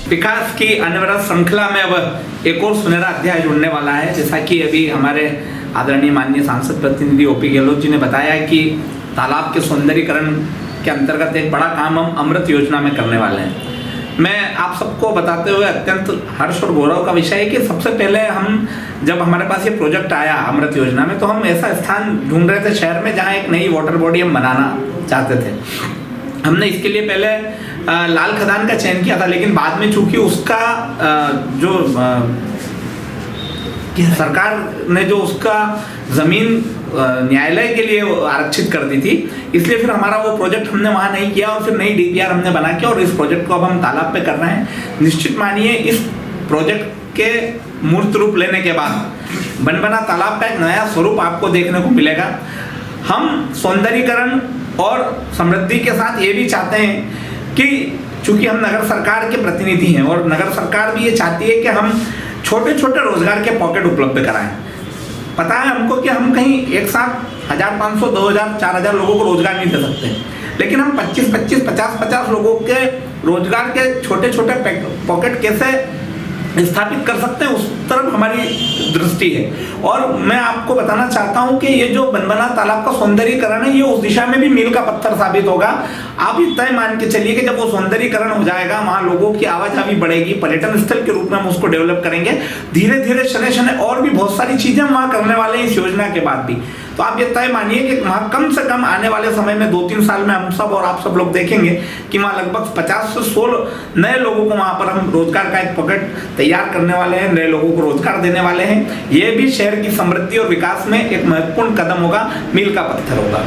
विकास की अनवरत श्रृंखला में अब एक और सुनहरा अध्याय जुड़ने वाला है। जैसा कि अभी हमारे आदरणीय माननीय सांसद प्रतिनिधि ओपी गहलोत जी ने बताया है कि तालाब के सौंदर्यीकरण के अंतर्गत एक बड़ा काम हम अमृत योजना में करने वाले हैं। मैं आप सबको बताते हुए अत्यंत हर्ष और गौरव का विषय है कि सबसे पहले हम जब हमारे पास ये प्रोजेक्ट आया अमृत योजना में, तो हम ऐसा स्थान ढूंढ रहे थे शहर में जहाँ एक नई वाटर बॉडी हम बनाना चाहते थे। हमने इसके लिए पहले लाल खदान का चयन किया था, लेकिन बाद में चूंकि उसका जो सरकार ने जो उसका जमीन न्यायालय के लिए आरक्षित कर दी थी, इसलिए फिर हमारा वो प्रोजेक्ट हमने वहाँ नहीं किया और फिर नई डीपीआर हमने बना के और इस प्रोजेक्ट को अब हम तालाब पे कर रहे हैं। निश्चित मानिए इस प्रोजेक्ट के मूर्त रूप लेने के बाद बनबना तालाब का एक नया स्वरूप आपको देखने को मिलेगा। हम सौंदर्यीकरण और समृद्धि के साथ ये भी चाहते हैं कि चूंकि हम नगर सरकार के प्रतिनिधि हैं और नगर सरकार भी ये चाहती है कि हम छोटे छोटे रोजगार के पॉकेट उपलब्ध कराएं। पता है हमको कि हम कहीं एक साथ 1500, 2000, 4000 लोगों को रोजगार नहीं दे सकते, लेकिन हम 25-25, 50-50 लोगों के रोजगार के छोटे छोटे पॉकेट कैसे स्थापित कर सकते हैं, उस तरफ हमारी दृष्टि है। और मैं आपको बताना चाहता हूं कि ये जो बनबना तालाब का सौंदर्यीकरण है, ये उस दिशा में भी मील का पत्थर साबित होगा। आप तय मान के चलिए कि जब वो सौंदर्यीकरण हो जाएगा, वहां लोगों की आवाजाही बढ़ेगी, पर्यटन स्थल के रूप में हम उसको डेवलप करेंगे। धीरे धीरे शनै शनै और भी बहुत सारी चीजें वहां करने वाले हैं इस योजना के बाद भी। तो आप ये तय मानिए कि वहाँ कम से कम आने वाले समय में 2-3 साल में हम सब और आप सब लोग देखेंगे कि वहाँ लगभग 50 से 100 नए लोगों को वहाँ पर हम रोजगार का एक पॉकेट तैयार करने वाले हैं, नए लोगों को रोजगार देने वाले हैं। ये भी शहर की समृद्धि और विकास में एक महत्वपूर्ण कदम होगा, मील का पत्थर होगा।